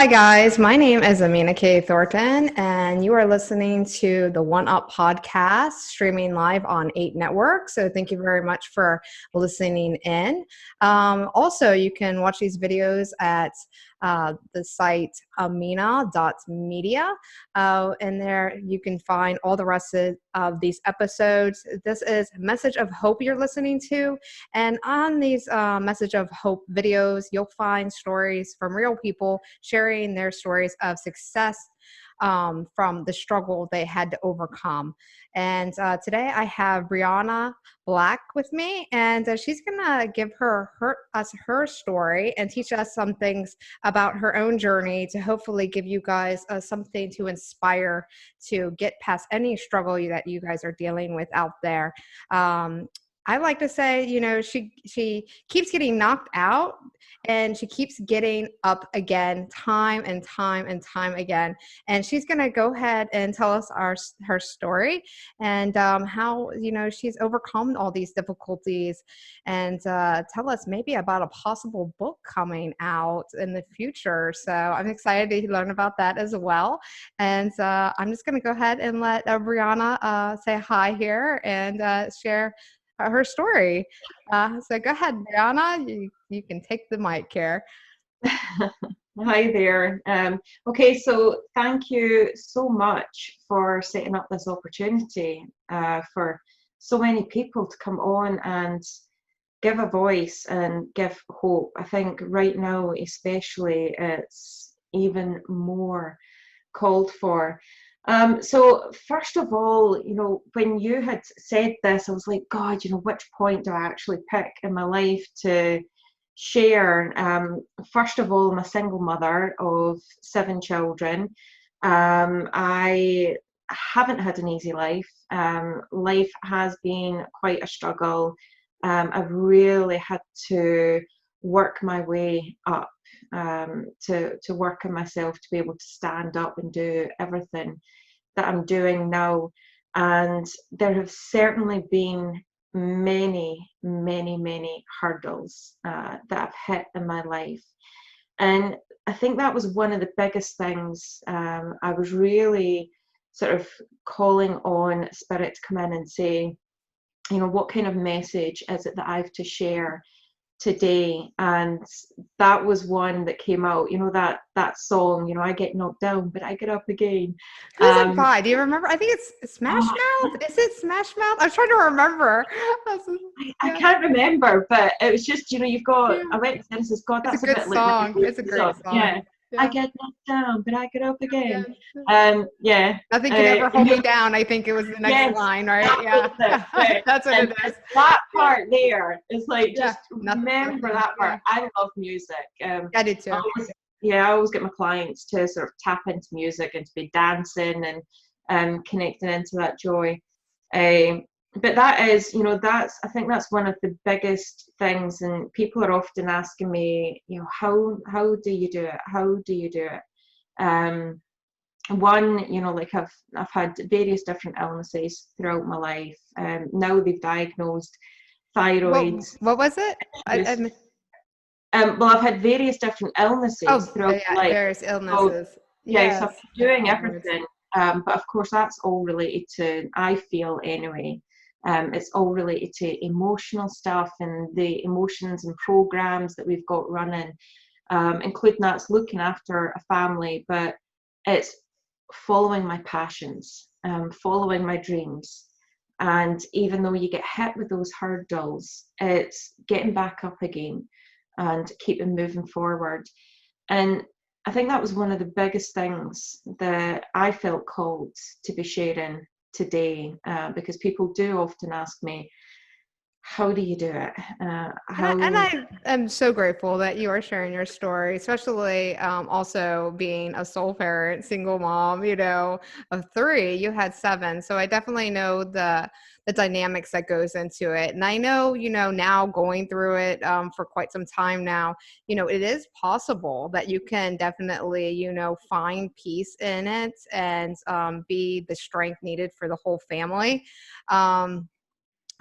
Hi guys, my name is Amena Thornton, and you are listening to the One Up podcast, streaming live on 8 networks. So thank you very much for listening in. Also, you can watch these videos at the site amena.media. And there you can find all the rest of these episodes. This is Message of Hope you're listening to. And on these Message of Hope videos, you'll find stories from real people sharing their stories of success from the struggle they had to overcome. And today I have Bryanna Black with me, and she's gonna give us her story and teach us some things about her own journey to hopefully give you guys something to inspire to get past any struggle that you guys are dealing with out there. I like to say, she keeps getting knocked out and she keeps getting up again time and time and time again. And she's going to go ahead and tell us her story and how, she's overcome all these difficulties and tell us maybe about a possible book coming out in the future. So I'm excited to learn about that as well. And I'm just going to go ahead and let Bryanna say hi here and share her story. So go ahead, Bryanna. You can take the mic here. Hi there. Okay, so thank you so much for setting up this opportunity for so many people to come on and give a voice and give hope. I think right now, especially, it's even more called for. So first of all, when you had said this, I was like, God, which point do I actually pick in my life to share? First of all, I'm a single mother of 7 children. I haven't had an easy life. Life has been quite a struggle. I've really had to work my way up, to work on myself to be able to stand up and do everything that I'm doing now. And there have certainly been many, many, many hurdles that I've hit in my life. And I think that was one of the biggest things. I was really sort of calling on Spirit to come in and say, what kind of message is it that I have to share today? And that was one that came out, that song, I get knocked down but I get up again. Who's it by? Do you remember? I think it's Smash Oh, Mouth. Is it Smash Mouth? I'm trying to remember. I can't remember, but it was just, you've got, Yeah. I went to Genesis, God, It's a that's a good bit like song. It's a great song. song. Yeah. I Yeah. get knocked down but I get up again. Yeah. Yeah. Nothing can ever hold me down. I think it was the next Yes, line, right? that Yeah. was it. Right. That's what And it is. that Yeah. part there is like, Yeah. just Nothing. remember that Yeah. part. I love music. I do too. I always get my clients to sort of tap into music and to be dancing and connecting into that joy. But that is, I think that's one of the biggest things, and people are often asking me, how do you do it? How do you do it? One, like I've had various different illnesses throughout my life. Now they've diagnosed thyroid. What was it? Well, I've had various different illnesses throughout yeah, my life. various So, illnesses. yeah, so Yes. I'm doing everything. But of course, that's all related to, I feel anyway, it's all related to emotional stuff and the emotions and programs that we've got running, including that's looking after a family, but it's following my passions, following my dreams. And even though you get hit with those hurdles, it's getting back up again and keeping moving forward. And I think that was one of the biggest things that I felt called to be sharing today, because people do often ask me, how do you do it? And I am so grateful that you are sharing your story, especially also being a sole parent, single mom, of 3. You had 7. So I definitely know the dynamics that goes into it. And I know, now going through it for quite some time now, it is possible that you can definitely, find peace in it and be the strength needed for the whole family.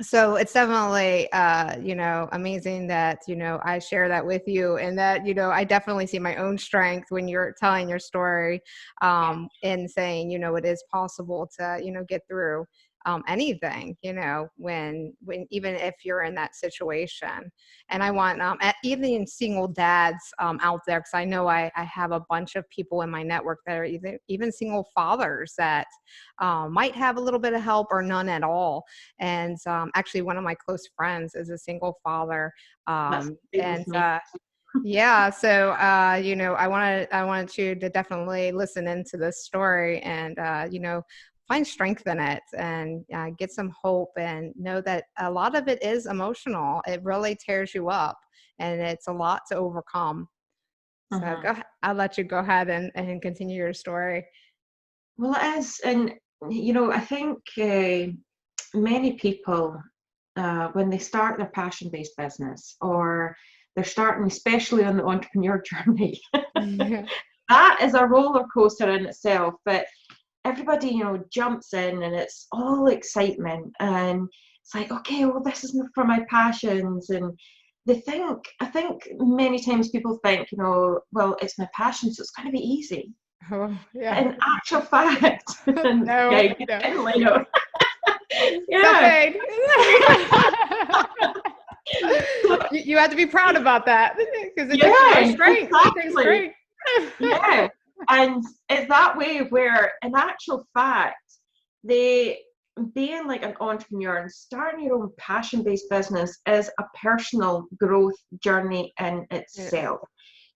So it's definitely, amazing that, I share that with you, and that, I definitely see my own strength when you're telling your story, and saying, it is possible to, get through anything, when even if you're in that situation. And I want even single dads out there, because I know I have a bunch of people in my network that are even single fathers that might have a little bit of help or none at all. And actually, one of my close friends is a single father. That's great And with me. yeah, so I wanted you to definitely listen into this story, and find strength in it, and get some hope, and know that a lot of it is emotional. It really tears you up, and it's a lot to overcome. So Mhm. I'll let you go ahead and continue your story. Well, it is, and I think many people, when they start their passion-based business, or they're starting, especially on the entrepreneur journey, Yeah. that is a roller coaster in itself. But everybody, jumps in, and it's all excitement, and it's like, okay, well, this is for my passions, and I think many times people think, well, it's my passion, so it's going to be easy. Oh, yeah. In actual fact, and yeah, No, you can no. definitely know. Got Yeah. paid. You have to be proud about that, because it takes a lot of Yeah, strength. It takes exactly. strength. Yeah. And it's that way where, in actual fact, they being like an entrepreneur and starting your own passion-based business is a personal growth journey in Yeah, itself.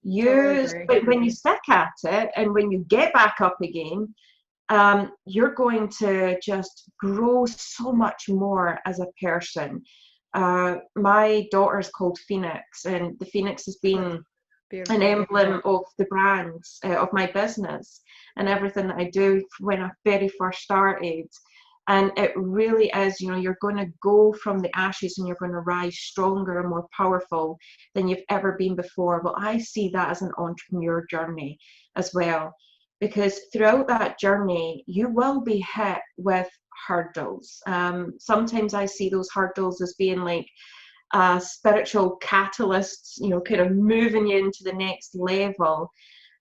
totally agree. But when you stick at it and when you get back up again, you're going to just grow so much more as a person. My daughter's called Phoenix, and the Phoenix has That's been an beautiful. emblem of the brands of my business and everything that I do when I very first started. And it really is, you're going to go from the ashes and you're going to rise stronger and more powerful than you've ever been before. Well, I see that as an entrepreneur journey as well, because throughout that journey, you will be hit with hurdles. Sometimes I see those hurdles as being like spiritual catalysts, kind of moving you into the next level.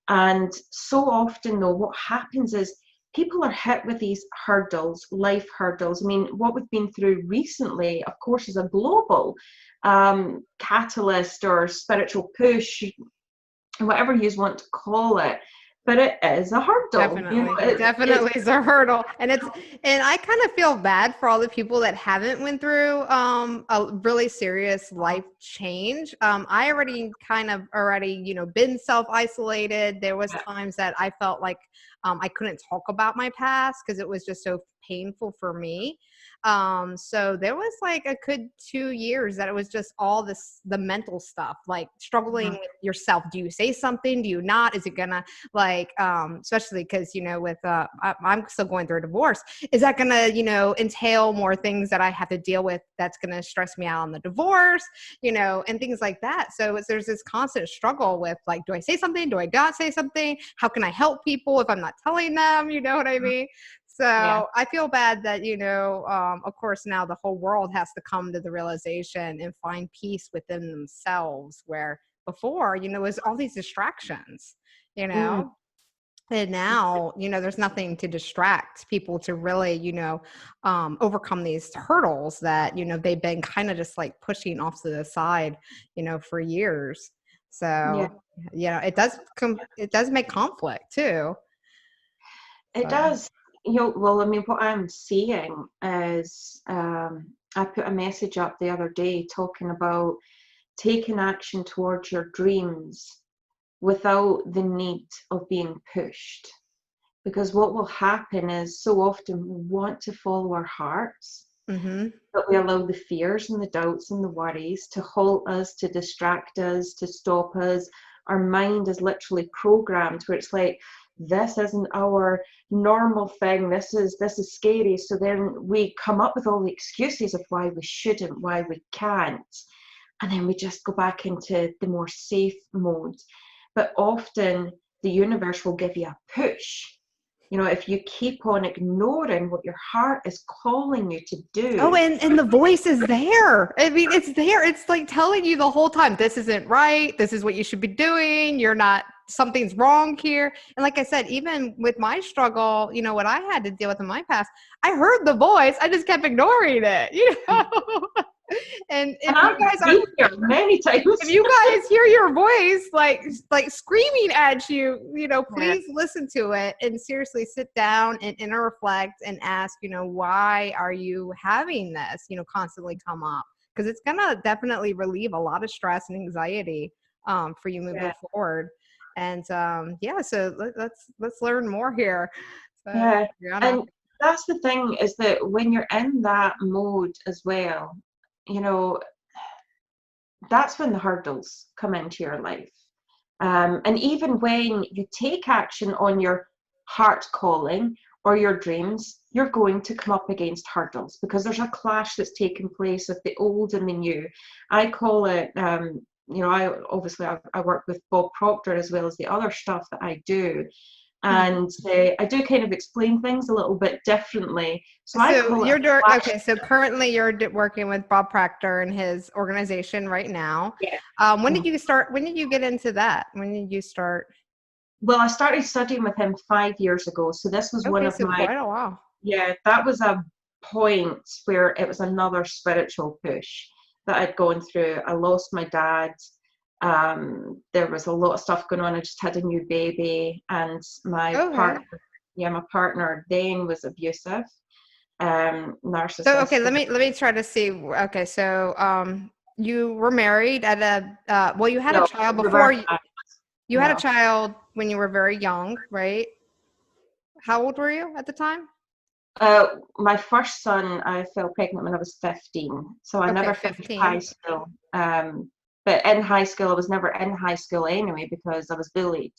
And so often, though, what happens is people are hit with these hurdles, life hurdles. I mean, what we've been through recently, of course, is a global catalyst or spiritual push, whatever you want to call it. But it is a hurdle, Definitely is a hurdle. And I kind of feel bad for all the people that haven't went through a really serious life change. I already been self-isolated. There was times that I felt like I couldn't talk about my past because it was just so painful for me. So there was like a good 2 years that it was just all the mental stuff, like struggling Mhm. with yourself. Do you say something? Do you not? Is it gonna, like, especially because with I'm still going through a divorce. Is that gonna entail more things that I have to deal with, that's gonna stress me out on the divorce, and things like that. So there's this constant struggle with, like, do I say something, do I not say something, how can I help people if I'm not telling them, you know what I mean? Yeah. So I feel bad that, of course, now the whole world has to come to the realization and find peace within themselves, where before, it was all these distractions, you Mm. know? And now, there's nothing to distract people to really, overcome these hurdles that, they've been kind of just like pushing off to the side, for years. Yeah. So, it does make conflict too. It So, does. Well, I mean, what I'm seeing is I put a message up the other day talking about taking action towards your dreams without the need of being pushed. Because what will happen is so often we want to follow our hearts, mm-hmm. but we allow the fears and the doubts and the worries to halt us, to distract us, to stop us. Our mind is literally programmed where it's like, this isn't our normal thing. This is scary. So then we come up with all the excuses of why we shouldn't, why we can't. And then we just go back into the more safe mode. But often the universe will give you a push if you keep on ignoring what your heart is calling you to Oh, do. and the voice is there. I mean, it's there. It's like telling you the whole time, this isn't right. This is what you should be doing. You're not, something's wrong here. And like I said, even with my struggle, what I had to deal with in my past, I heard the voice. I just kept ignoring it, And if And you I've guys are, been here many if times. you guys hear your voice like screaming at you, Yeah. please listen to it and seriously sit down and inner reflect and ask, why are you having this, constantly come up? Because it's gonna definitely relieve a lot of stress and anxiety for you moving Yeah. forward. And so let's learn more here. So, Yeah. Bryanna. And that's the thing, is that when you're in that mode as well, you know, that's when the hurdles come into your life. And even when you take action on your heart calling or your dreams, you're going to come up against hurdles because there's a clash that's taking place of the old and the new. I call it, I work with Bob Proctor as well as the other stuff that I do. And I do kind of explain things a little bit differently. So I So call it you're a doing clash. okay. So currently you're working with Bob Proctor and his organization right now. Yeah. When did you start? When did you get into that? When did you start? Well, I started studying with him 5 years ago. So this was one Okay, of so my, quite a while. yeah, that was a point where it was another spiritual push that I'd gone through. I lost my dad. There was a lot of stuff going on. I just had a new baby, and Okay. my partner then was abusive, So okay, narcissistic. let me try to see. Okay, so you were married at well, you had a No, child we before weren't. you had a No. child when you were very young, right? How old were you at the time? My first son, I fell pregnant when I was 15, so I Okay, never finished high 15. school. But in high school, I was never in high school anyway because I was bullied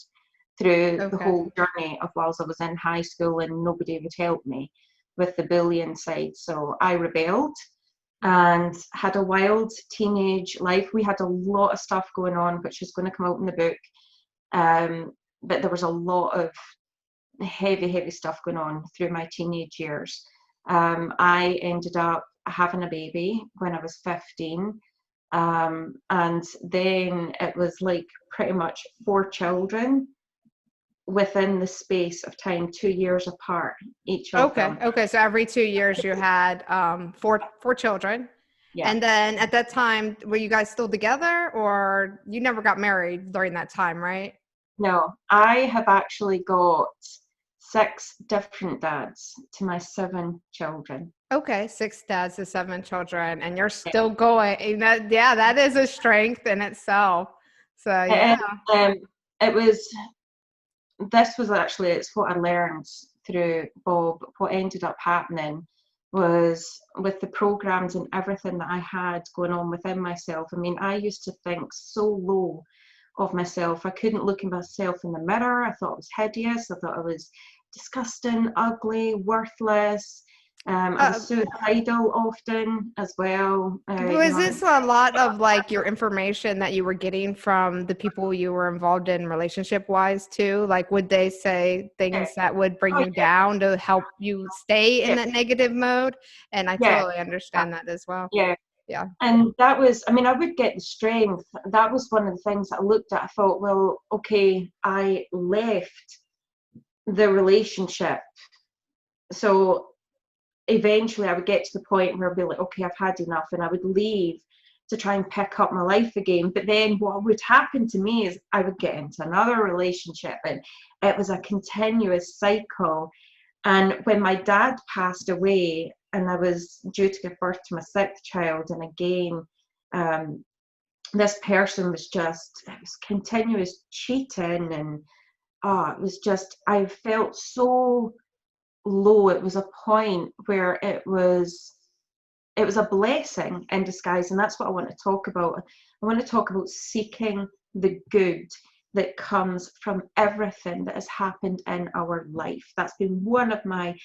through the Okay. whole journey of whilst I was in high school, and nobody would help me with the bullying side. So I rebelled and had a wild teenage life. We had a lot of stuff going on, which is going to come out in the book. But there was a lot of heavy stuff going on through my teenage years. I ended up having a baby when I was 15. And then it was like pretty much 4 children within the space of time, 2 years apart, each of Okay. them. Okay. So every 2 years you had four children. Yeah. And then at that time, were you guys still together or you never got married during that time, right? No, I have actually got 6 different dads to my 7 children. Okay. 6 dads to 7 children, and you're Yeah. still going. That is a strength in itself. So yeah. And it was this was actually, it's what I learned through Bob. What ended up happening was with the programs and everything that I had going on within myself. I mean, I used to think so low of myself. I couldn't look at myself in the mirror. I thought I was hideous. I thought I was disgusting, ugly, worthless. I was Uh, suicidal often as well. Was this a lot of like your information that you were getting from the people you were involved in relationship wise too? Like, would they say Yeah. things that would bring Oh you down to help you stay in yeah, that negative mode? And I yeah, totally understand that as well. yeah. Yeah. And that was, I mean, I would get the strength. That was one of the things that I looked at. I thought, well, okay, I left the relationship. So eventually I would get to the point where I'd be like, okay, I've had enough, and I would leave to try and pick up my life again. But then what would happen to me is I would get into another relationship, and it was a continuous cycle. And when my dad passed away and I was due to give birth to my 6th child, and again, um, this person was just, it was continuous cheating, and it was just, I felt so low. It was a point where it was a blessing in disguise, and that's what I want to talk about. I want to talk about seeking the good that comes from everything that has happened in our life. That's been one of my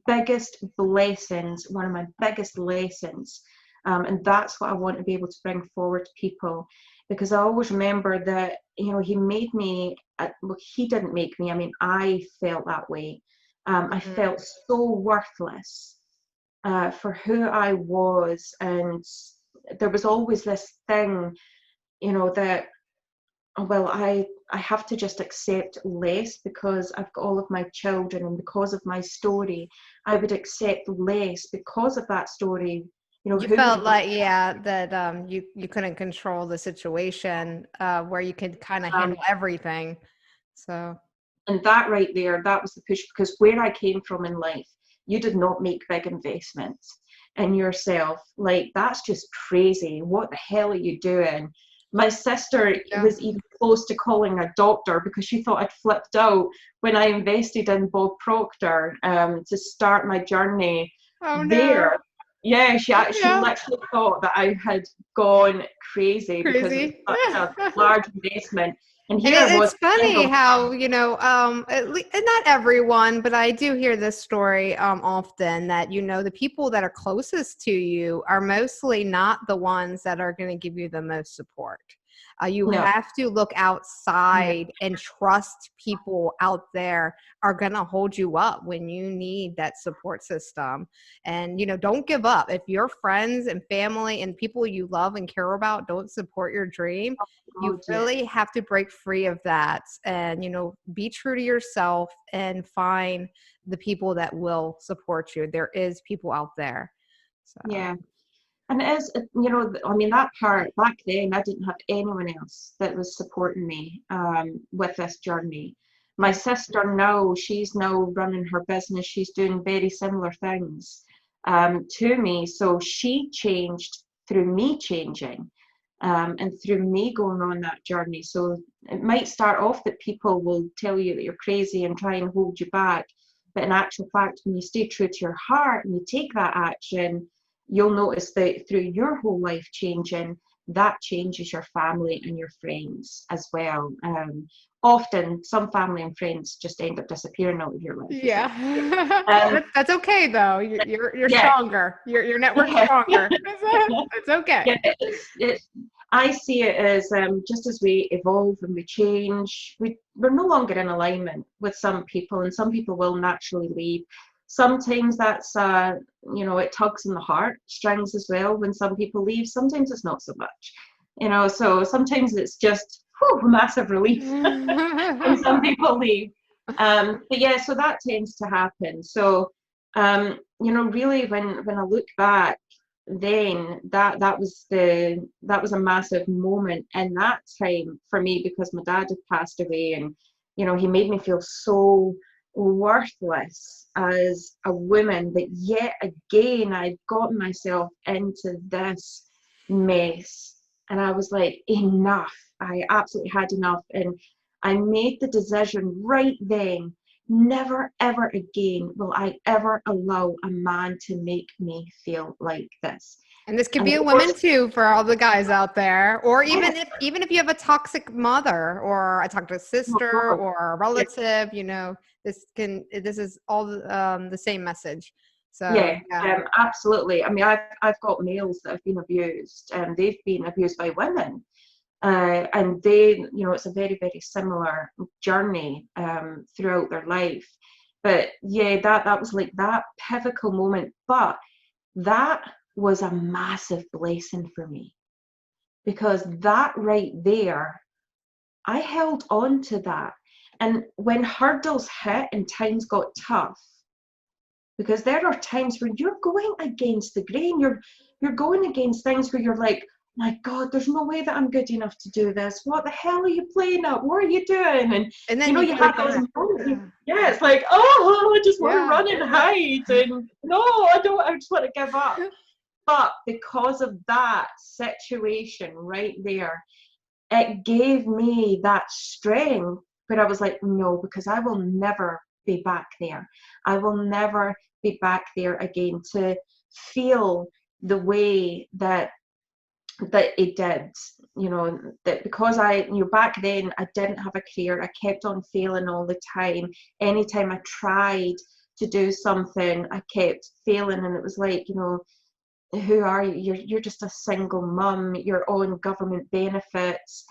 biggest blessings, one of my biggest lessons. And that's what I want to be able to bring forward to people, because I always remember that, he made me, well, he didn't make me, I mean, I felt that way. I felt so worthless for who I was, and there was always this thing, that, well, I have to just accept less because I've got all of my children, and because of my story, I would accept less because of that story. You Who felt would like, yeah, that you couldn't control the situation where you could kind of um, handle everything. So and that right there, that was the push, because where I came from in life, you did not make big investments in yourself. Like, that's just crazy. What the hell are you doing? My sister yeah. was even close to calling a doctor because she thought I'd flipped out when I invested in Bob Proctor to start my journey Oh no. there. Yeah, she Yeah. literally thought that I had gone crazy because it was Crazy. such a large investment. And And here I was, it's funny single. how, and not everyone, but I do hear this story often that, the people that are closest to you are mostly not the ones that are going to give you the most support. You No. have to look outside and trust people out there are going to hold you up when you need that support system. And, don't give up. If your friends and family and people you love and care about don't support your dream, you God, yeah. really have to break free of that and, be true to yourself and find the people that will support you. There is people out there. So, Yeah. And it is, I mean, that part back then, I didn't have anyone else that was supporting me with this journey. My sister now, she's now running her business. She's doing very similar things to me. So she changed through me changing and through me going on that journey. So it might start off that people will tell you that you're crazy and try and hold you back. But in actual fact, when you stay true to your heart and you take that action, you'll notice that through your whole life changing, that changes your family and your friends as well. Often, some family and friends just end up disappearing out of your life as well. yeah. Um, That's okay though. You're yeah, stronger. Your network's yeah, stronger. It's okay. yeah. I see it as just as we evolve and we change, we're no longer in alignment with some people, and some people will naturally leave. Sometimes that's it tugs in the heart strings as well when some people leave. Sometimes it's not so much, so sometimes it's just a massive relief when some people leave. But yeah, so that tends to happen. So really, when I look back, then that was a massive moment in that time for me, because my dad had passed away, and he made me feel so worthless as a woman, that yet again I'd gotten myself into this mess, and I was like, enough. I absolutely had enough, and I made the decision right then, never ever again will I ever allow a man to make me feel like this. And this could And be of a woman course, too for all the guys out there, or yeah, even if you have a toxic mother or a toxic oh sister God, or a yeah, relative, this is all the same message. So yeah, yeah, absolutely. I mean, I've got males that have been abused, and they've been abused by women, and it's a very, very similar journey throughout their life. But yeah, that was like that pivotal moment. But that was a massive blessing for me, because that right there, I held on to that. And when hurdles hit and times got tough, because there are times where you're going against the grain, you're going against things where you're like, my God, there's no way that I'm good enough to do this. What the hell are you playing at? What are you doing? And and then you you get it have those back. moments. Yeah, Yeah, it's like, oh, I just want to yeah. run and hide, and no, I don't. I just want to give up. But because of that situation right there, it gave me that strength where I was like, no, because I will never be back there. I will never be back there again to feel the way that it did. That because back then I didn't have a career, I kept on failing all the time. Anytime I tried to do something, I kept failing, and it was like, who are you? You're just a single mum, you're on government benefits,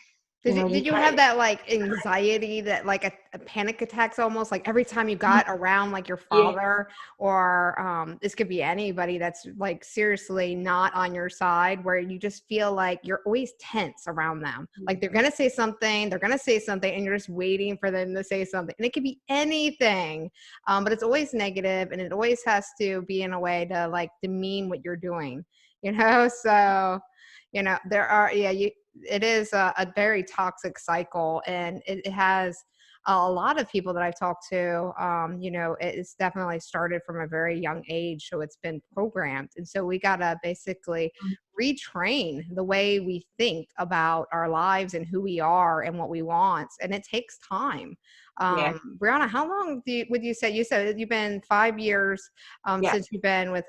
You know, you Did you have can't. that like anxiety that like a panic attacks almost like every time you got around like your Yeah, father or this could be anybody that's like seriously not on your side where you just feel like you're always tense around them. Like they're gonna say something and you're just waiting for them to say something. And it could be anything. But it's always negative and it always has to be in a way to like demean what you're doing, you know? So there are it is a very toxic cycle and it has a lot of people that I've talked to, it's definitely started from a very young age, so it's been programmed, and so we got to basically retrain the way we think about our lives and who we are and what we want, and it takes time. yeah, Bryanna, how long would you said you've been 5 years yeah. since you've been with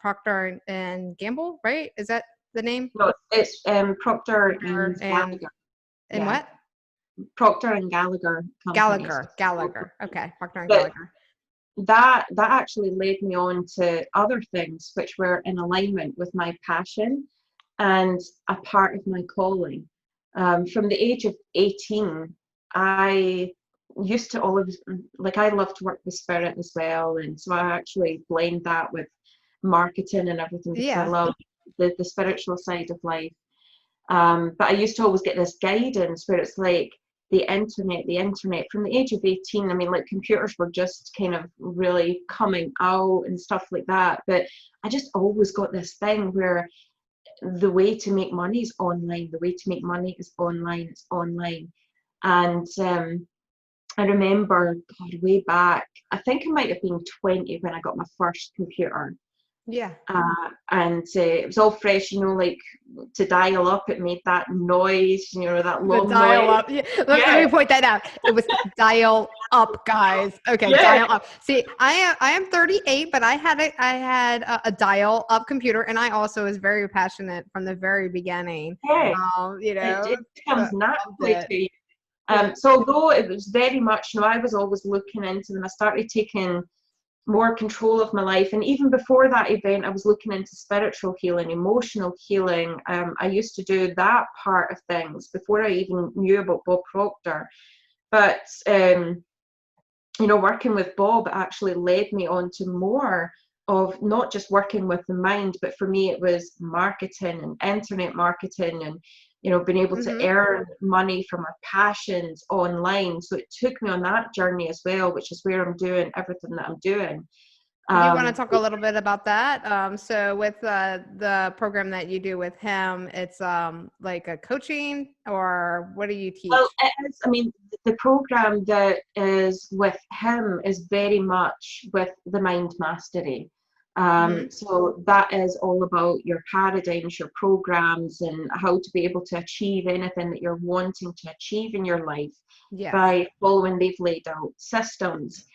Procter and Gamble, right? Is that the name? No, it's Procter and Procter and Yeah, what? Procter and Gallagher companies. Gallagher. Okay, Procter and But Gallagher. that actually led me on to other things which were in alignment with my passion and a part of my calling. From the age of 18, I used to always, like, I love to work with spirit as well. And so I actually blend that with marketing and everything because I Yeah. love the spiritual side of life. But I used to always get this guidance where it's like the internet from the age of 18. I mean, like computers were just kind of really coming out and stuff like that. But I just always got this thing where the way to make money is online. The way to make money is online. It's online. And I remember, God, way back, I think I might have been 20 when I got my first computer. Yeah. And it was all fresh, like to dial up, it made that noise, that The long dial noise. up. Yeah, let Yeah, me point that out. It was dial up, guys. Okay, yeah, dial up. See, I am 38, but I had a dial up computer, and I also was very passionate from the very beginning. yeah. Um, you It know, comes loved naturally it. to you. Yeah. So although it was very much, I was always looking into them, I started taking more control of my life. And even before that event, I was looking into spiritual healing, emotional healing. I used to do that part of things before I even knew about Bob Proctor. But working with Bob actually led me on to more of not just working with the mind, but for me it was marketing and internet marketing and being able to Mm-hmm. earn money from our passions online. So it took me on that journey as well, which is where I'm doing everything that I'm doing. Do you want to Um, talk a little bit about that? So with the program that you do with him, it's like a coaching or what do you well, teach? it is, I mean, the program that is with him is very much with the mind mastery. Mm-hmm. So that is all about your paradigms, your programs, and how to be able to achieve anything that you're wanting to achieve in your life Yes. by following they've laid out systems.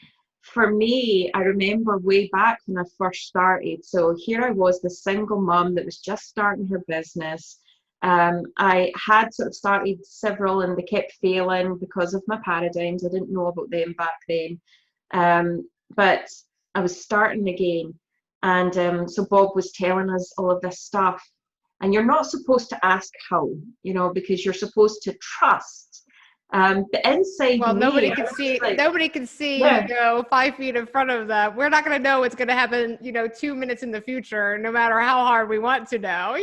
For me, I remember way back when I first started. So here I was, the single mum that was just starting her business. I had sort of started several and they kept failing because of my paradigms. I didn't know about them back then. But I was starting again. And so Bob was telling us all of this stuff. And you're not supposed to ask how, because you're supposed to trust. But inside Well, me, I was like, nobody can see, yeah, 5 feet in front of them. We're not going to know what's going to happen, 2 minutes in the future, no matter how hard we want to know,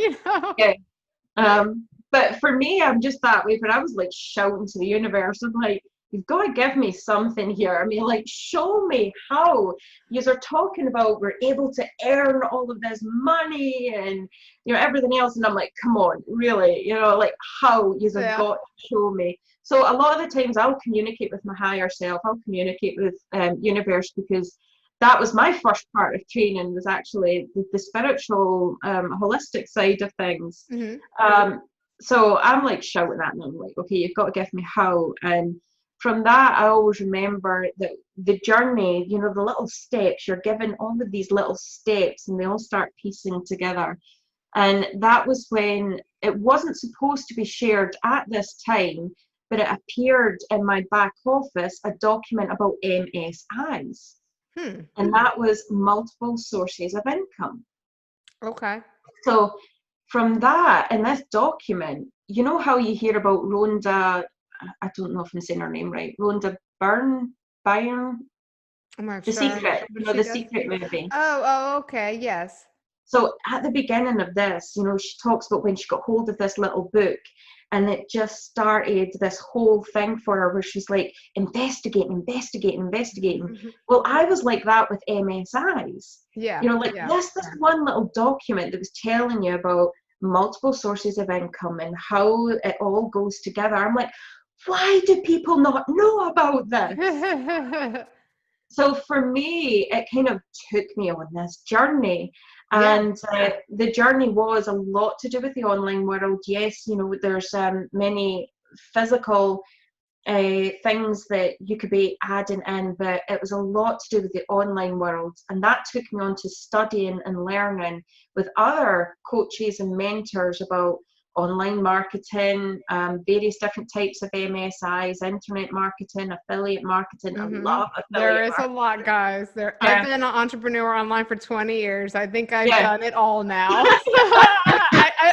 yeah. But for me, I'm just that way. But I was like shouting to the universe. I'm like, you've got to give me something here. I mean, like, show me how. You are talking about we're able to earn all of this money and everything else. And I'm like, come on, really? Like how you have Yeah. got to show me. So a lot of the times I'll communicate with my higher self. I'll communicate with universe because that was my first part of training was actually the spiritual holistic side of things. Hmm. um, so I'm like shouting at them, I'm like, okay, you've got to give me how. And from that, I always remember that the journey, the little steps, you're given all of these little steps and they all start piecing together. And that was when it wasn't supposed to be shared at this time, but it appeared in my back office, a document about MSIs. Hmm. And that was multiple sources of income. Okay. So from that, in this document, you know how you hear about Rhonda, I don't know if I'm saying her name right, Rhonda Byrne, I'm not The sure Secret, what she The does. Secret movie. Okay, yes. So at the beginning of this, she talks about when she got hold of this little book, and it just started this whole thing for her where she's like investigating. Mhm. Well, I was like that with MSIs. Yeah, Like yeah. this one little document that was telling you about multiple sources of income and how it all goes together. I'm like, why do people not know about this? So for me, it kind of took me on this journey. Yeah. And the journey was a lot to do with the online world. Yes, there's many physical things that you could be adding in, but it was a lot to do with the online world. And that took me on to studying and learning with other coaches and mentors about online marketing, various different types of MSIs, internet marketing, affiliate marketing. I Hmm. love There affiliate is a marketing. lot, guys. I've Yeah, been an entrepreneur online for 20 years. I think I've yeah, done it all now.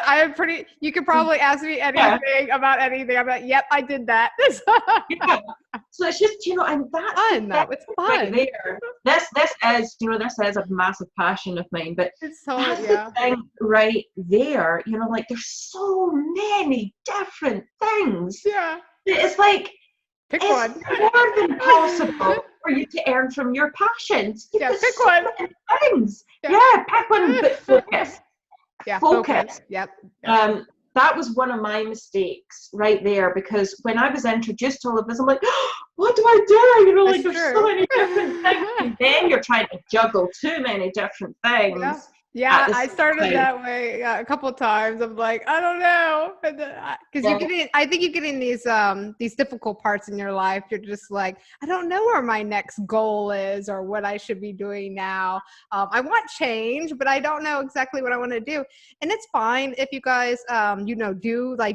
I am pretty. You could probably ask me yeah, anything about anything. I'm like, yep, I did that. It's yeah. So it's just, and that's the fun, thing though. It's right fun. there. This is a massive passion of mine, but It's totally, that's the yeah, thing right there. Like there's so many different things. yeah. It's like Pick it's one. more than possible for you to earn from your passions. You've Yeah, got pick so one. many things. Yeah. Yeah, pick one, but focus. Yeah, focus. Focus. Yep. Yep. Um, that was one of my mistakes right there, because when I was introduced to all of this, I'm like, oh, what do I do? Like That's there's so true. many different things, and then you're trying to juggle too many different Yeah. things at Yeah, the I same started time. that way a couple of times. I'm like, I don't know, because Yeah, I think you get in these difficult parts in your life. You're just like, I don't know where my next goal is or what I should be doing now. I want change, but I don't know exactly what I want to do. And it's fine if you guys,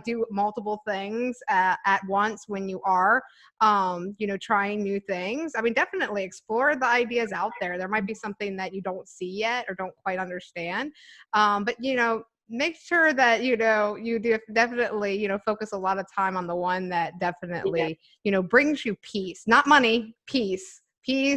do multiple things at once when you are, trying new things. I mean, definitely explore the ideas out there. There might be something that you don't see yet or don't quite understand. But make sure that you do definitely focus a lot of time on the one that yeah, definitely brings you peace, not money, peace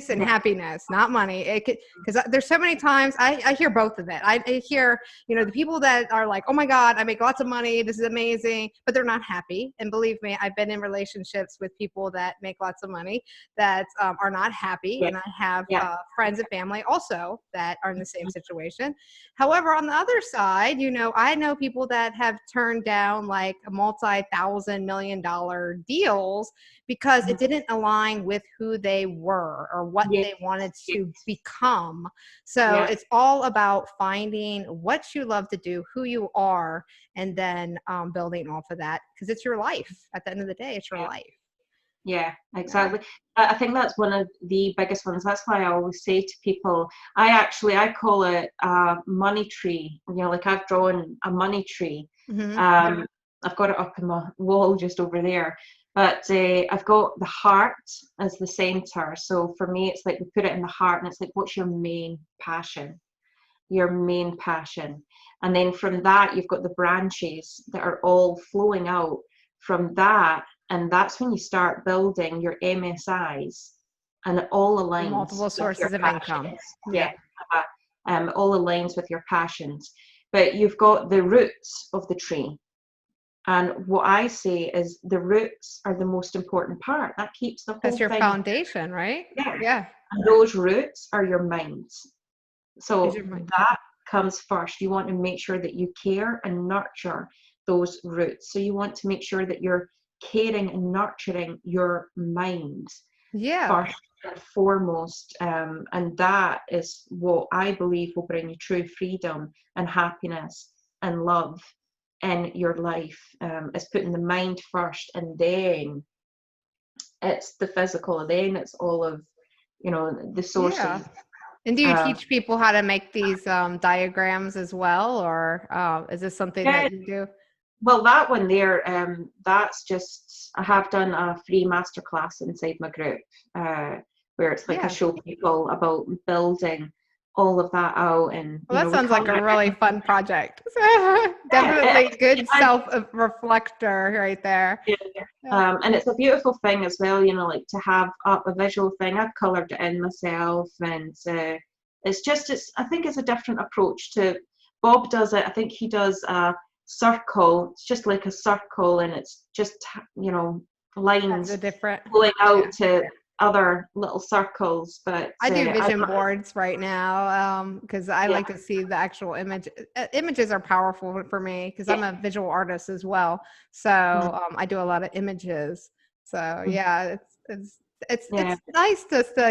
and yeah, happiness, not money. Because there's so many times I hear both of it. I hear the people that are like, oh my god, I make lots of money, this is amazing, but they're not happy. And believe me, I've been in relationships with people that make lots of money that are not happy, yeah, and I have yeah, friends and family also that are in the same situation. However, on the other side, I know people that have turned down like multi-thousand-million-dollar deals because it didn't align with who they were or what yeah, they wanted yeah, to become. So yeah, it's all about finding what you love to do, who you are, and then building off of that, because it's your life. At the end of the day, it's your yeah. life. Yeah, Yeah. exactly. I think that's one of the biggest ones. That's why I always say to people, I call it a money tree. Like I've drawn a money tree. Hmm. Um, I've got it up in my wall just over there. But I've got the heart as the center. So for me, it's like we put it in the heart, and it's like, what's your main passion? Your main passion. And then from that, you've got the branches that are all flowing out from that. And that's when you start building your MSIs, and it all aligns Multiple with your sources of income. passions. Yeah, Yep. all aligns with your passions. But you've got the roots of the tree. And what I say is the roots are the most important part. That keeps the That's whole your thing. foundation, right? Yeah. Yeah. And those roots are your minds. Is So your mind. that comes first. You want to make sure that you care and nurture those roots. So you want to make sure that you're caring and nurturing your mind Yeah. first and foremost. And that is what I believe will bring you true freedom and happiness and love in your life. Is putting the mind first, and then it's the physical, and then it's all of the Yeah. sources. And do you Um, teach people how to make these diagrams as well, or is this something yeah, that you do? well, that one there, that's just, I have done a free masterclass inside my group, where it's like I Yeah. show people about building all of that out, and Well, that we sounds like color a it really in. fun project. Yeah, Definitely good I, self-reflector right there. yeah. Yeah. And it's a beautiful thing as well, like to have up a visual thing. I've colored it in myself, and it's I think it's a different approach to. Bob does it. I think he does a circle. It's just like a circle, and it's just That's a lines different, going out yeah. to other little circles. But I do I vision boards right now because I yeah. like to see the actual image. Images are powerful for me because Yeah. I'm a visual artist as well. So I do a lot of images. So Mhm. yeah, it's Yeah. it's nice just to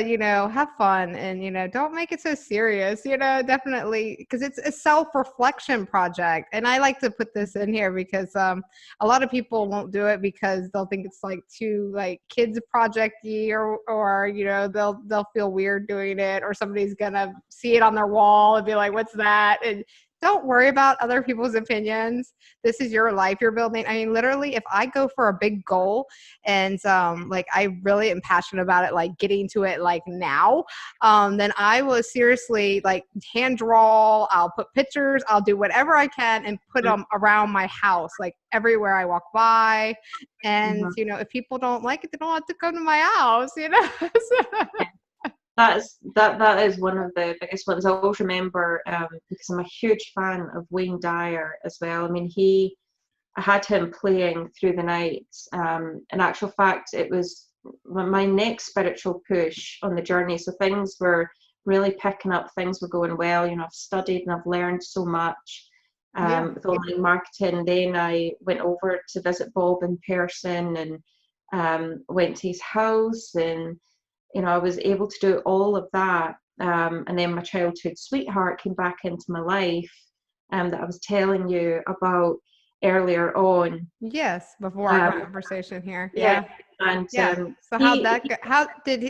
have fun and don't make it so serious. Definitely because it's a self-reflection project, and I like to put this in here because a lot of people won't do it because they'll think it's like too like kids project-y or they'll feel weird doing it, or somebody's gonna see it on their wall and be like, what's that? And don't worry about other people's opinions. This is your life you're building. I mean, literally, if I go for a big goal and like I really am passionate about it, like getting to it like now, then I will seriously like hand draw, I'll put pictures, I'll do whatever I can and put them around my house, like everywhere I walk by. And Mhm. if people don't like it, they don't have to come to my house. That is one of the biggest ones. I always remember because I'm a huge fan of Wayne Dyer as well. I mean, I had him playing through the night. In actual fact, it was my next spiritual push on the journey. So things were really picking up, things were going well. I've studied and I've learned so much Yeah. with online marketing. Then I went over to visit Bob in person and went to his house, and I was able to do all of that. And then my childhood sweetheart came back into my life, that I was telling you about earlier on. Yes, before our Um, conversation here. yeah, Yeah. and Yeah. So how'd he that go? How did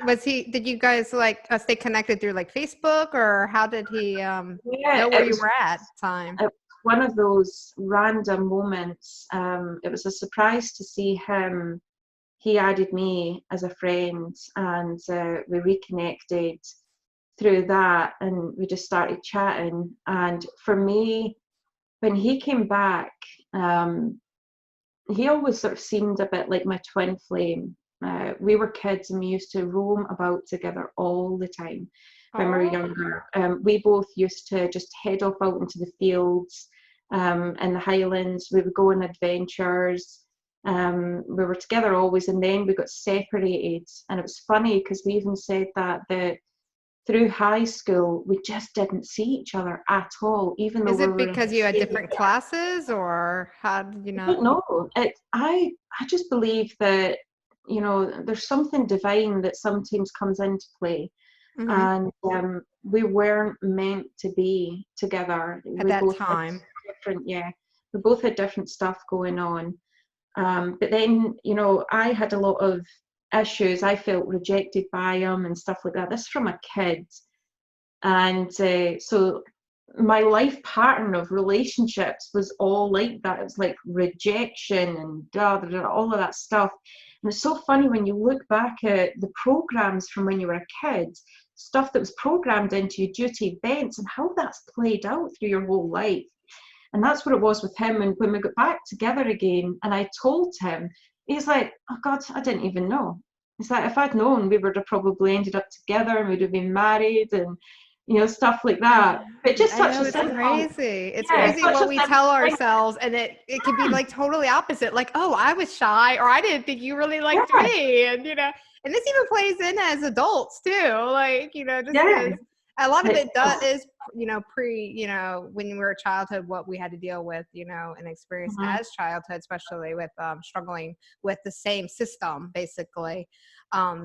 did you guys like stay connected through like Facebook, or how did he yeah, know where you were at the time? it was one of those random moments. It was a surprise to see him. He added me as a friend, and we reconnected through that, and we just started chatting. And for me, when he came back, um, he always sort of seemed a bit like my twin flame. We were kids and we used to roam about together all the time when we were Oh, younger. We both used to just head off out into the fields in the Highlands. We would go on adventures. We were together always, and then we got separated. And it was funny because we even said that through high school we just didn't see each other at all, even though is we it were in the because you had same. different classes, or how did you I not? don't know. I just believe that there's something divine that sometimes comes into play, Hmm. and we weren't meant to be together. At We that both had time? different, yeah, we both had different stuff going on. But then I had a lot of issues. I felt rejected by him and stuff like that. This is from a kid, and so my life pattern of relationships was all like that. It was like rejection and all of that stuff. And it's so funny when you look back at the programs from when you were a kid, stuff that was programmed into you due to events, and how that's played out through your whole life. And that's what it was with him. And when we got back together again, and I told him, he's like, "Oh God, I didn't even know." It's like, if I'd known, we would have probably ended up together and we'd have been married, and stuff like that. But just I such know, a it's simple, crazy. It's yeah, crazy such what a we simple tell thing. ourselves, and it could be like totally opposite. Like, oh, I was shy, or I didn't think you really Yeah, liked me, and and this even plays in as adults too. Like, just yeah, because a lot of it it does does. is when we were a childhood, what we had to deal with, and experience Mhm. as childhood, especially with struggling with the same system basically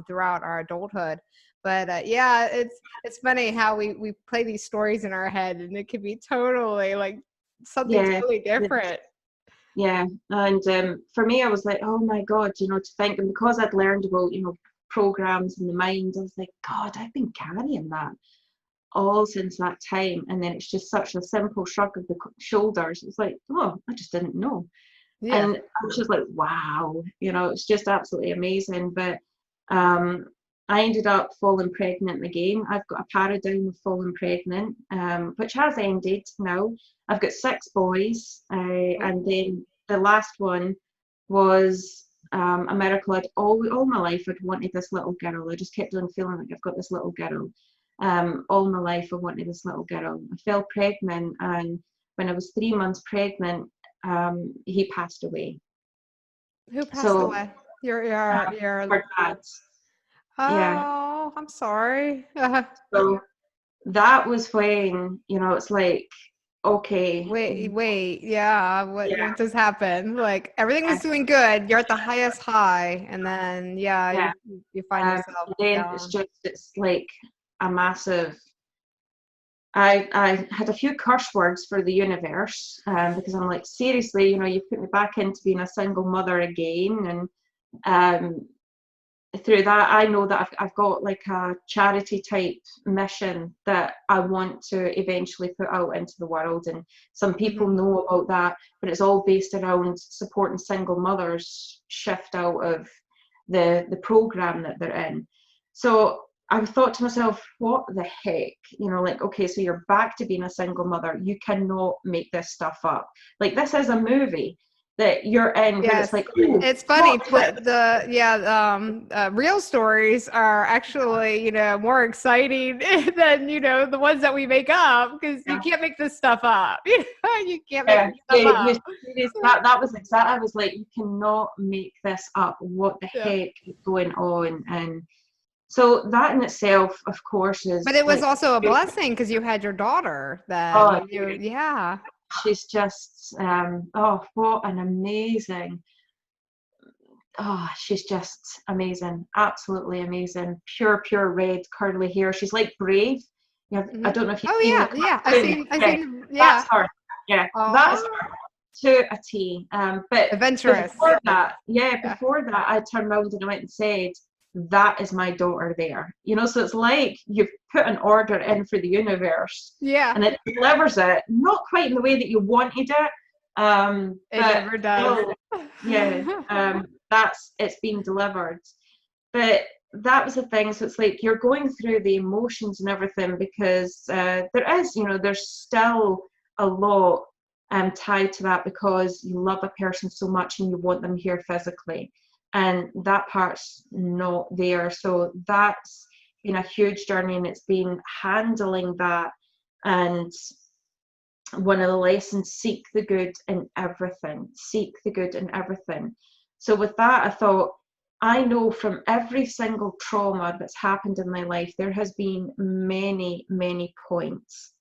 throughout our adulthood. But yeah, it's funny how we play these stories in our head, and it could be totally like something Yeah, totally yeah, different. yeah. And for me, I was like, oh my God, to think, and because I'd learned about programs in the mind, I was like, God, I've been carrying that all since that time. And then it's just such a simple shrug of the shoulders. It's like, oh, I just didn't know. Yeah. And I was just like, wow, it's just absolutely amazing. But um, I ended up falling pregnant again. I've got a paradigm of falling pregnant, which has ended now. I've got 6 boys, and then the last one was a miracle. All my life I'd wanted this little girl. I just kept on feeling like I've got this little girl. All my life I wanted this little girl. I fell pregnant, and when I was 3 months pregnant, he passed away. Who passed So away? our dads, yeah. Oh, I'm sorry. So that was when, it's like, okay, Wait, yeah. yeah, What just happened? Like everything was doing good. You're at the highest high, and then yeah, yeah. you find yourself Then down. it's like a massive. I had a few curse words for the universe, because I'm like, seriously, you put me back into being a single mother again, and through that I know that I've got like a charity type mission that I want to eventually put out into the world, and some people Mhm. know about that, but it's all based around supporting single mothers shift out of the program that they're in. So I thought to myself, what the heck, like, okay, so you're back to being a single mother, you cannot make this stuff up. Like, this is a movie that you're in where it's Yes, like, oh, it's plot funny. twist. Real stories are actually, more exciting than, the ones that we make up because you can't make this stuff up. You can't make Yeah, this stuff up. that was exactly. I was like, you cannot make this up. What the Yeah. heck is going on? And so that in itself, of course, But is it was like, also a blessing because you had your daughter oh, then. Yeah. she's just, oh, what an amazing. Oh, she's just amazing, absolutely amazing. Pure red curly hair. She's like Brave. I Hmm. don't know if you've Oh seen the yeah. cartoon. I Yeah, seen, that's yeah. her. Yeah, that is Oh, her to a T. But adventurous. before that, yeah, Yeah. before that, I turned around and I went and said, "That is my daughter there." So it's like you've put an order in for the universe, Yeah. and it delivers it, not quite in the way that you wanted it, It but never does. still, yeah, it's being delivered. But that was the thing. So it's like you're going through the emotions and everything because there's still a lot tied to that because you love a person so much and you want them here physically, and that part's not there. So that's been a huge journey, and it's been handling that. And one of the lessons, seek the good in everything, seek the good in everything. So with that, I thought, I know from every single trauma that's happened in my life, there has been many points.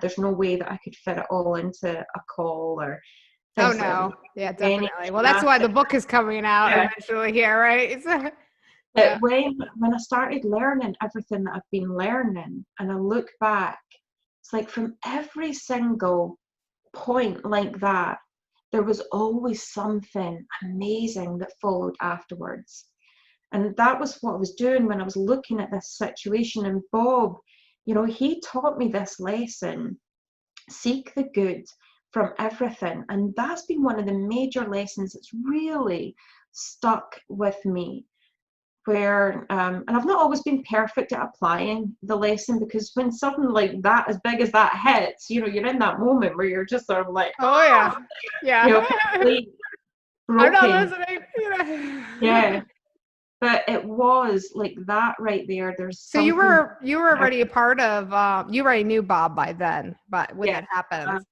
There's no way that I could fit it all into a call or Oh things like that. no. Yeah, Many definitely. Well, that's why the traumatic. book is coming out Yeah. eventually here, right? But Yeah. when I started learning everything that I've been learning, and I look back, it's like from every single point like that, there was always something amazing that followed afterwards. And that was what I was doing when I was looking at this situation. And Bob, he taught me this lesson, seek the good from everything. And that's been one of the major lessons that's really stuck with me. And I've not always been perfect at applying the lesson, because when something like that, as big as that hits, you're in that moment where you're just sort of like, Oh yeah. Yeah. completely I'm not broken. listening. Yeah. But it was like that right there. There's So something. you were already a part of you already knew Bob by then, but when Yeah. that happened.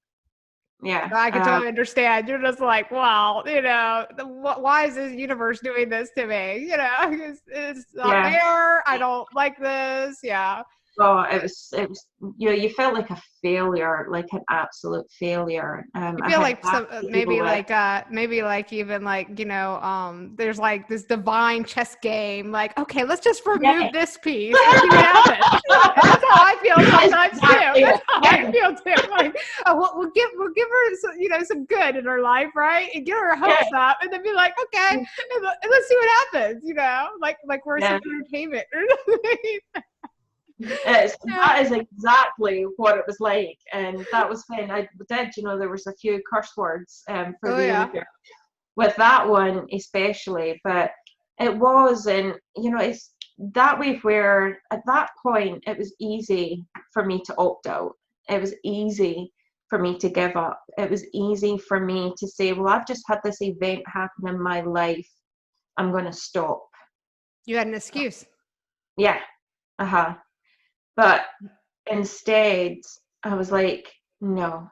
Yeah. I can totally understand. You're just like, well, why is this universe doing this to me? It's not Yeah. fair. I don't like this. Yeah. Oh, it was, you felt like a failure, like an absolute failure. You I feel had like that some to deal with. maybe like even like there's like this divine chess game, like, okay, let's just remove Yeah. this piece and see what happens. And that's how I feel That is sometimes too. exactly That's it. how I Yeah. feel too. Like, oh, we'll give her some, some good in her life, right, and get her hopes up, and then be like, okay, and let's see what happens. Like we're some Yeah. entertainment. That is exactly what it was like, and that was when I did. There was a few curse words for Oh the yeah. universe with that one especially, but it was, and that way where at that point it was easy for me to opt out. It was easy for me to give up. It was easy for me to say, well, I've just had this event happen in my life. I'm going to stop. You had an excuse. Yeah. Uh-huh. But instead, I was like, no,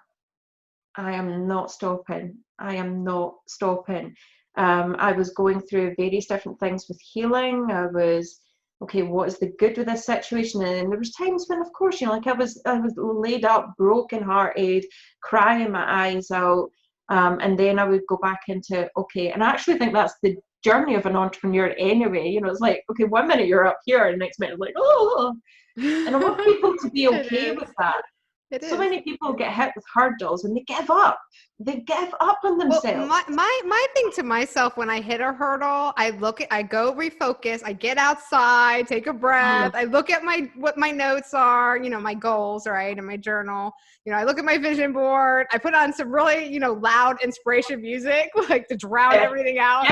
I am not stopping. I am not stopping. I was going through various different things with healing. I was, okay, what is the good with this situation? And there was times when, of course, like I was laid up, broken hearted, crying my eyes out. And then I would go back into, okay, and I actually think that's the journey of an entrepreneur anyway. It's like, okay, one minute you're up here and the next minute like, oh, and I want people to be okay with that. So many people get hit with hurdles and they give up. They give up on themselves. Well, my thing to myself when I hit a hurdle, I go refocus, I get outside, take a breath, I look at what my notes are, my goals, right, in my journal. I look at my vision board. I put on some really, loud inspiration music, like to drown everything out.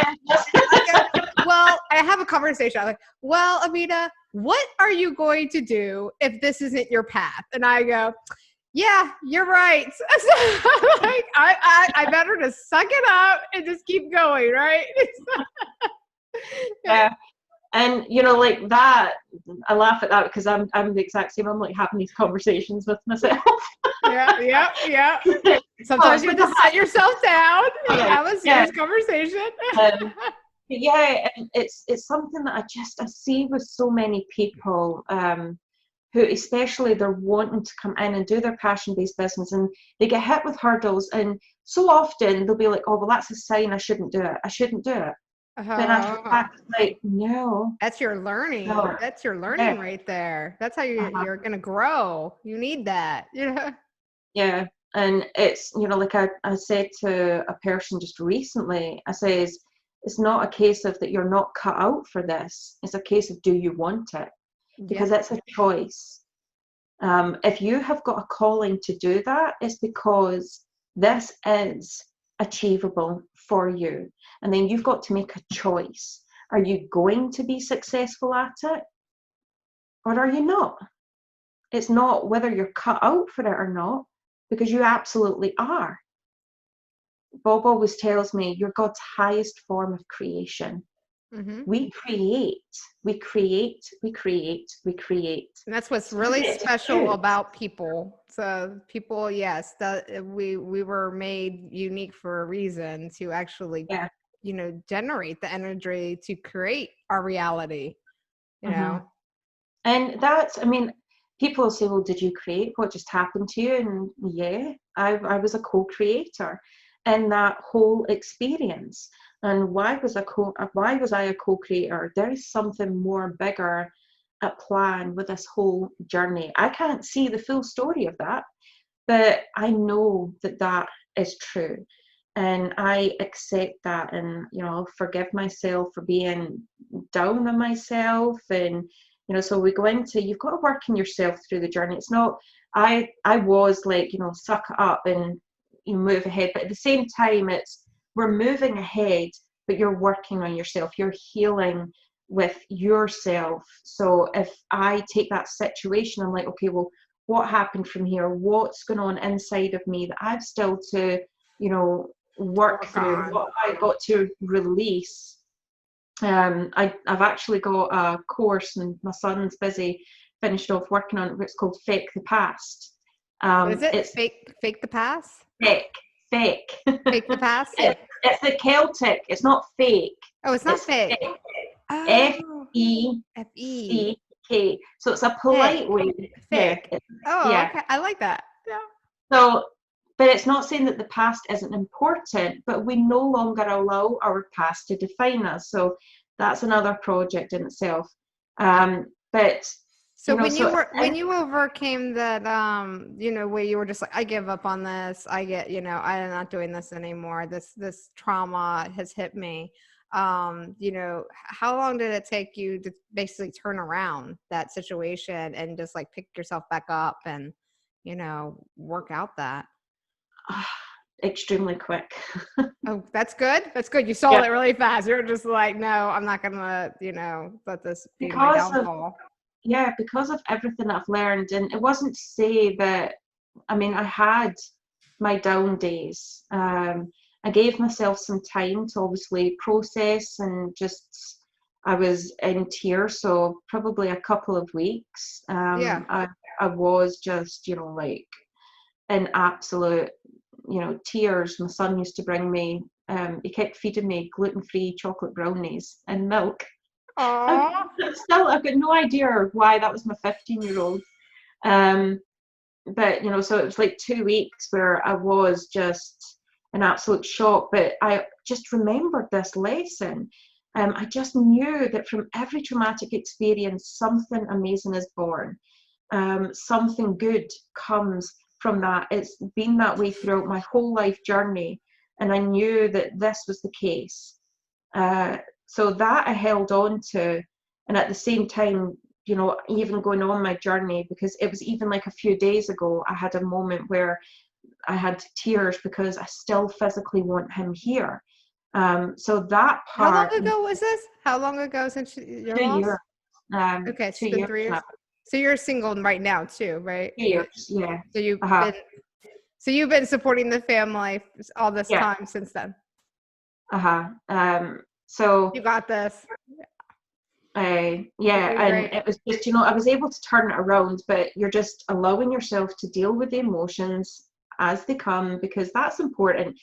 Well, I have a conversation. I'm like, well, Amena, what are you going to do if this isn't your path? And I go, yeah, you're right. Like, I better just suck it up and just keep going, right? Yeah. And like that, I laugh at that because I'm the exact same. I'm like having these conversations with myself. Yeah. Sometimes you have to set yourself down and have a serious conversation. Yeah, and it's something that I see with so many people. Who especially they're wanting to come in and do their passion-based business and they get hit with hurdles, and so often they'll be like, oh, well, that's a sign I shouldn't do it. But I'm like, no. That's your learning. No. That's your learning right there. That's how you're going to grow. You need that. Yeah. And it's, like I said to a person just recently, I says, it's not a case of that you're not cut out for this. It's a case of, do you want it? Because it's a choice. If you have got a calling to do that, it's because this is achievable for you. And then you've got to make a choice. Are you going to be successful at it? Or are you not? It's not whether you're cut out for it or not, because you absolutely are. Bob always tells me you're God's highest form of creation. Mm-hmm. We create. And that's what's really special about people. So people, yes, that we were made unique for a reason to actually, generate the energy to create our reality, you know? And that's, people say, well, did you create what just happened to you? And yeah, I was a co-creator in that whole experience. And why was I a co-creator? There is something more bigger at plan with this whole journey. I can't see the full story of that, but I know that is true. And I accept that, and forgive myself for being down on myself. And so we go into, you've got to work in yourself through the journey. It's not, I was like, suck it up and you move ahead, but at the same time we're moving ahead, but you're working on yourself, you're healing with yourself. So if I take that situation, I'm like, okay, well, what happened from here? What's going on inside of me that I've still to, work through? What have I got to release? I've actually got a course, and my son's busy finished off working on it. It's called Fake the Past. What is it? It's fake the past? Fake the past. It's the Celtic. It's not fake. Oh, it's not fake. Oh. F-E-C-K. So it's a polite way. Fake. Okay. I like that. Yeah. So, but it's not saying that the past isn't important, but we no longer allow our past to define us. So that's another project in itself. But so when you overcame that, where you were just like, I give up on this, I'm not doing this anymore. This trauma has hit me. How long did it take you to basically turn around that situation and just like pick yourself back up and, work out that? extremely quick. Oh, that's good. That's good. You solved Yeah, it really fast. You're just like, no, I'm not gonna, let this be my because of downfall. because of everything that I've learned, and it wasn't to say that. I mean, I had my down days. I gave myself some time to obviously process, and just I was in tears, so probably a couple of weeks. Yeah. I was just, like, in absolute, tears. My son used to bring me. He kept feeding me gluten-free chocolate brownies and milk. I've, Aw. I've got no idea why that was my 15-year-old. Um, but so it was like 2 weeks where I was just in absolute shock. But I just remembered this lesson. I just knew that from every traumatic experience, something amazing is born. Something good comes from that. It's been that way throughout my whole life journey, and I knew that this was the case. So that I held on to, and at the same time, even going on my journey, because it was even like a few days ago, I had a moment where I had tears because I still physically want him here. So that How long part, ago was this? How long ago since your 2 years, loss? Okay, it's two been years 3 years. now, So you're single right now too, right? 2 years, yeah. So you've Uh-huh. been so you've been supporting the family all this Yeah. time since then. Uh-huh. You So got this. You're yeah, doing and great. it was just, I was able to turn it around, but you're just allowing yourself to deal with the emotions as they come, because that's important.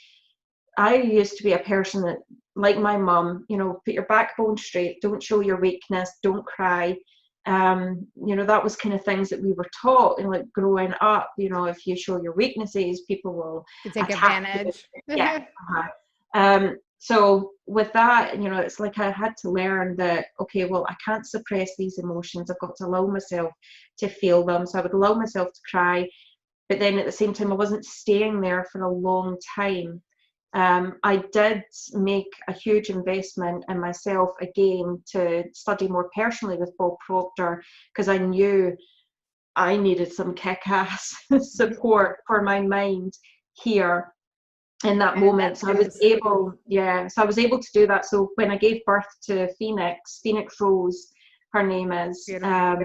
I used to be a person that, like my mum, put your backbone straight, don't show your weakness, don't cry. That was kind of things that we were taught, and like growing up, if you show your weaknesses, people will To take attack you. advantage. Yeah. Uh-huh. So with that, it's like I had to learn that, okay, well, I can't suppress these emotions. I've got to allow myself to feel them. So I would allow myself to cry, but then at the same time, I wasn't staying there for a long time. I did make a huge investment in myself again to study more personally with Bob Proctor, because I knew I needed some kick-ass support for my mind here in that And moment. that So I was is able, yeah, so I was able to do that. So when I gave birth to Phoenix Rose, her name is, beautiful.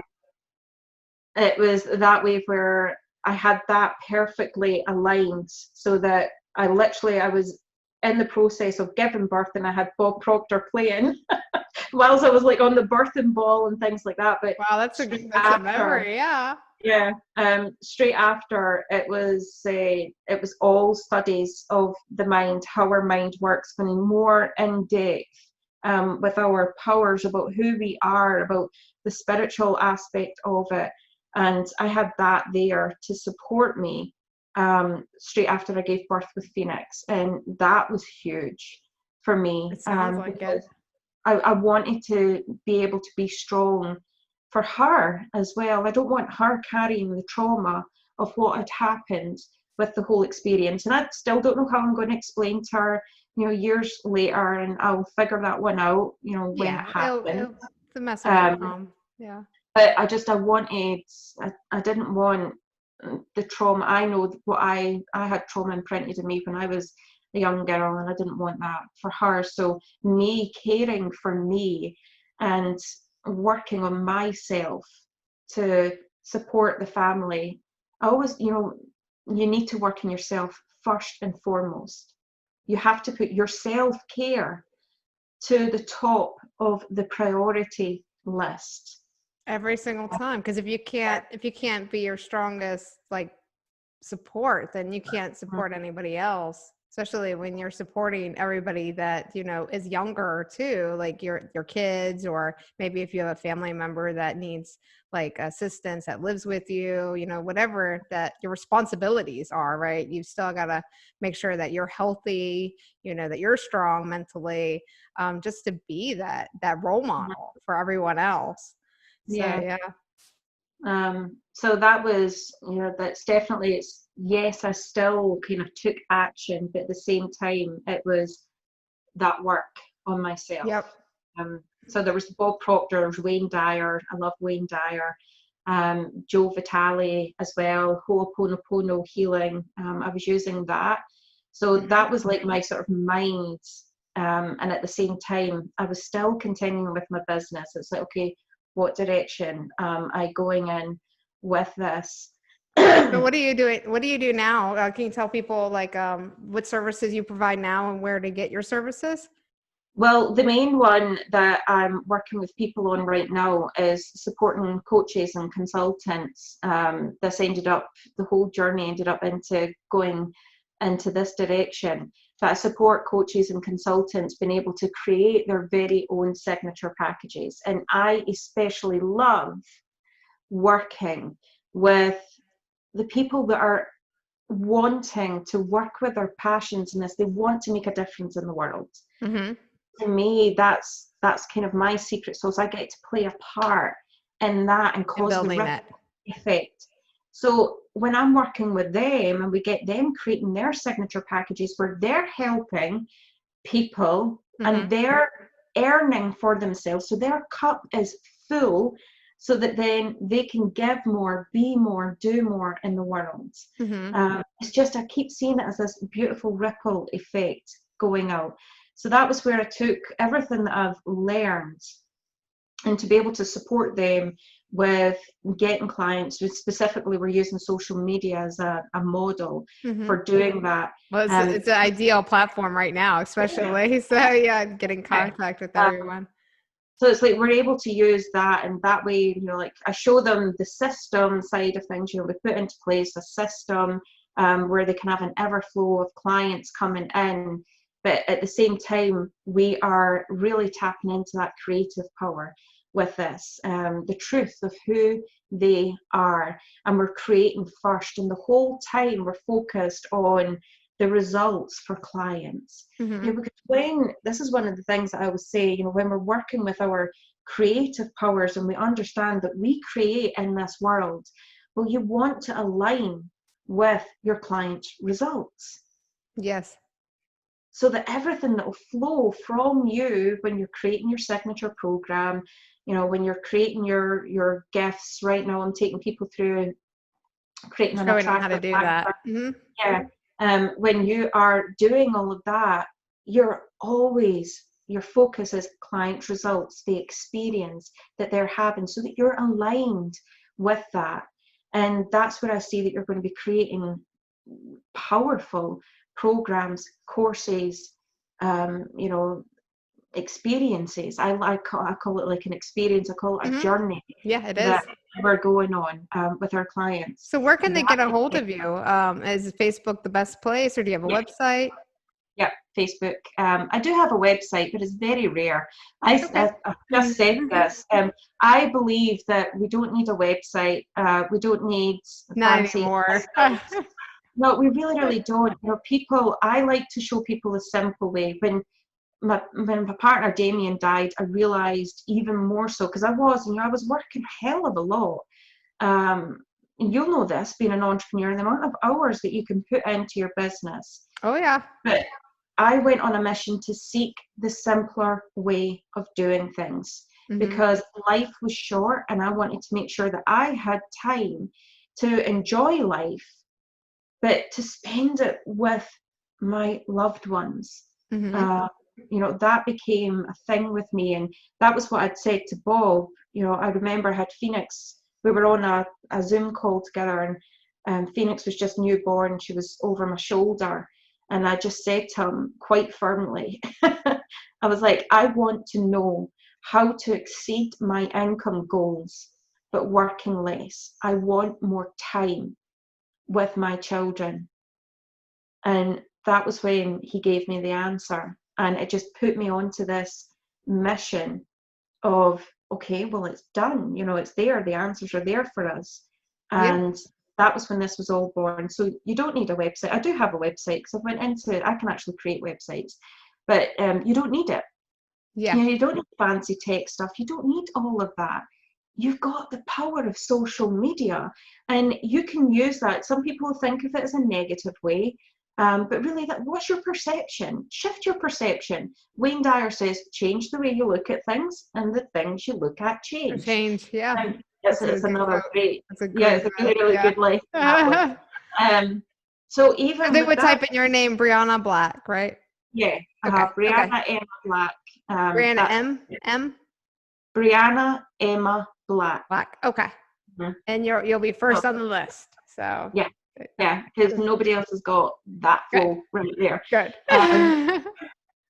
it was that way where I had that perfectly aligned, so that I was in the process of giving birth, and I had Bob Proctor playing whilst I was like on the birthing ball and things like that. But Wow, straight that's a after, memory. Yeah. yeah, straight after, it was all studies of the mind, how our mind works, going more in depth, with our powers, about who we are, about the spiritual aspect of it. And I had that there to support me, straight after I gave birth with Phoenix, and that was huge for me, It sounds like it. because I wanted to be able to be strong for her as well. I don't want her carrying the trauma of what had happened with the whole experience. And I still don't know how I'm going to explain to her, years later, and I'll figure that one out, when it Yeah, happened. the message will Um, come. Yeah. but I didn't want the trauma. I know what I had trauma imprinted in me when I was a young girl, and I didn't want that for her. So me caring for me and working on myself to support the family, I always, you need to work on yourself first and foremost. You have to put your self-care to the top of the priority list. Every single time, because if you can't be your strongest support, then you can't support anybody else, especially when you're supporting everybody that is younger too, like your kids, or maybe if you have a family member that needs assistance, that lives with you, whatever that your responsibilities are, right? You've still got to make sure that you're healthy, that you're strong mentally, just to be that role model for everyone else. So Yeah. yeah. So that was, that's definitely, yes, I still kind of took action, but at the same time, it was that work on myself. Yep. So there was Bob Proctor, there was Wayne Dyer. I love Wayne Dyer. Joe Vitale as well, Ho'oponopono healing. I was using that. So Mhm. that was like my sort of mind. And at the same time, I was still continuing with my business. It's like, okay, what direction am I going in with this? So what are you doing? What do you do now? Can you tell people like what services you provide now and where to get your services? Well, the main one that I'm working with people on right now is supporting coaches and consultants. The whole journey ended up into going into this direction. That I support coaches and consultants being able to create their very own signature packages. And I especially love working with the people that are wanting to work with their passions in this. They want to make a difference in the world. Mm-hmm. To me, that's kind of my secret sauce. I get to play a part in that and And cause the building ripple that. effect. So when I'm working with them and we get them creating their signature packages where they're helping people Mm-hmm. and they're earning for themselves, so their cup is full, so that then they can give more, be more, do more in the world. Mm-hmm. It's just, I keep seeing it as this beautiful ripple effect going out. So that was where I took everything that I've learned and to be able to support them with getting clients. Specifically, we're using social media as a model Mm-hmm. for doing that. Well, Um, it's an ideal platform right now, especially. So yeah, get in contact with everyone. so it's like we're able to use that, and that way, like I show them the system side of things. We put into place a system where they can have an ever flow of clients coming in, but at the same time, we are really tapping into that creative power with this, the truth of who they are, and we're creating first, and the whole time we're focused on the results for clients. Mm-hmm. Because when this is one of the things that I always say, when we're working with our creative powers and we understand that we create in this world, well, you want to align with your client's results Yes. so that everything that will flow from you when you're creating your signature program, when you're creating your gifts. Right now I'm taking people through creating an Showing them how to attractive do that. pack. Mm-hmm. Yeah. When you are doing all of that, your focus is client results, the experience that they're having, so that you're aligned with that. And that's where I see that you're going to be creating powerful programs, courses, experiences. I call it like an experience. I call it a Mm-hmm. journey Yeah, it that is. we're going on with our clients. So where can they That get a hold of you? Is Facebook the best place, or do you have a website? Yeah, Facebook. I do have a website, but it's very rare. Okay. I just said this. I believe that we don't need a website. We don't need Not fancy anymore. systems. No, we really, really don't. I like to show people a simple way. When my partner Damien died, I realized even more so, because I was working a hell of a lot. And you'll know this, being an entrepreneur, the amount of hours that you can put into your business. Oh yeah. But I went on a mission to seek the simpler way of doing things, Mm-hmm. because life was short and I wanted to make sure that I had time to enjoy life, but to spend it with my loved ones. Mm-hmm. Uh, that became a thing with me. And that was what I'd said to Bob. I remember I had Phoenix, we were on a Zoom call together, and Phoenix was just newborn. She was over my shoulder. And I just said to him quite firmly, I was like, I want to know how to exceed my income goals, but working less. I want more time with my children. And that was when he gave me the answer. And it just put me onto this mission of, okay, well, it's done. It's there. The answers are there for us. Yeah. And that was when this was all born. So you don't need a website. I do have a website because I went into it. I can actually create websites, but you don't need it. Yeah. You don't need fancy tech stuff. You don't need all of that. You've got the power of social media, and you can use that. Some people think of it as a negative way, but really, what's your perception? Shift your perception. Wayne Dyer says, change the way you look at things, and the things you look at For change. change. Yeah. And That's a it's good another quote. great, That's a yeah, great it's a quote. really Yeah. good life, that one. Um, So So even they with would that, type in your name, Bryanna Black, right? yeah, Okay. Okay. Bryanna Emma Black. Bryanna That's M Bryanna Emma Black. Black. Okay. Mhm. And you'll be So, first on the list. So yeah, okay. yeah, because nobody else has got that Good. flow right there. Good. Um,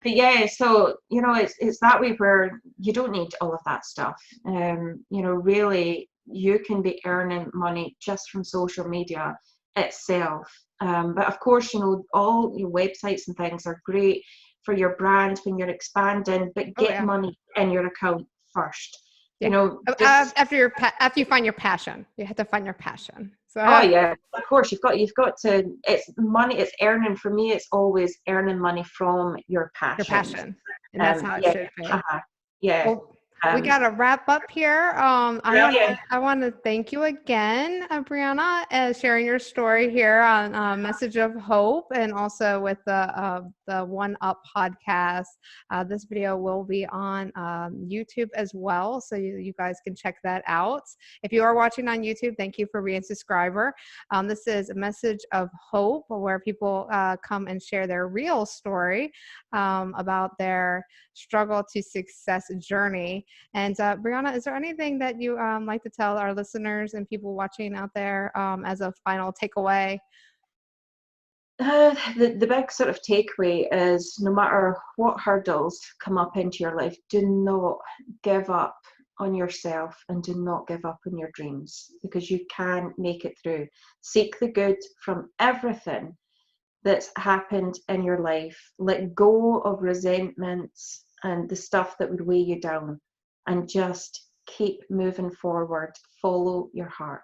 but yeah, so it's that way where you don't need all of that stuff. Really, you can be earning money just from social media itself. But of course, all your websites and things are great for your brand when you're expanding, but Oh get yeah. money in your account first. Yeah. Just After you find your passion, you have to find your passion. So oh yeah, of course you've got to. It's money. It's earning. For me, it's always earning money from your your passions. passion, and that's how it Yeah, should be. yeah. Well, we Um, got to wrap up here. Brilliant. I want to thank you again, Bryanna, sharing your story here on Message of Hope, and also with the One Up podcast. This video will be on YouTube as well, so you guys can check that out. If you are watching on YouTube, thank you for being a subscriber. This is a Message of Hope, where people come and share their real story about their struggle to success journey. And Bryanna, is there anything that you like to tell our listeners and people watching out there as a final takeaway? The big sort of takeaway is no matter what hurdles come up into your life, do not give up on yourself and do not give up on your dreams, because you can make it through. Seek the good from everything that's happened in your life. Let go of resentments and the stuff that would weigh you down, and just keep moving forward. Follow your heart.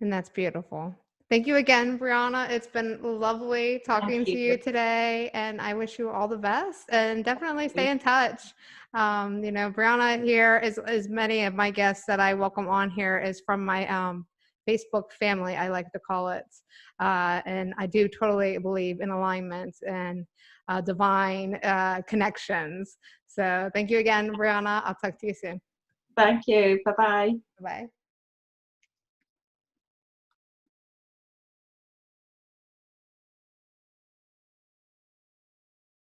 And that's beautiful. Thank you again, Bryanna. It's been lovely Thank talking to you. you today, and I wish you all the best. And definitely stay in touch. Bryanna here is many of my guests that I welcome on here is from my Facebook family, I like to call it. And I do totally believe in alignment and divine connections. So thank you again, Bryanna. I'll talk to you soon. Thank you. Bye-bye. Bye.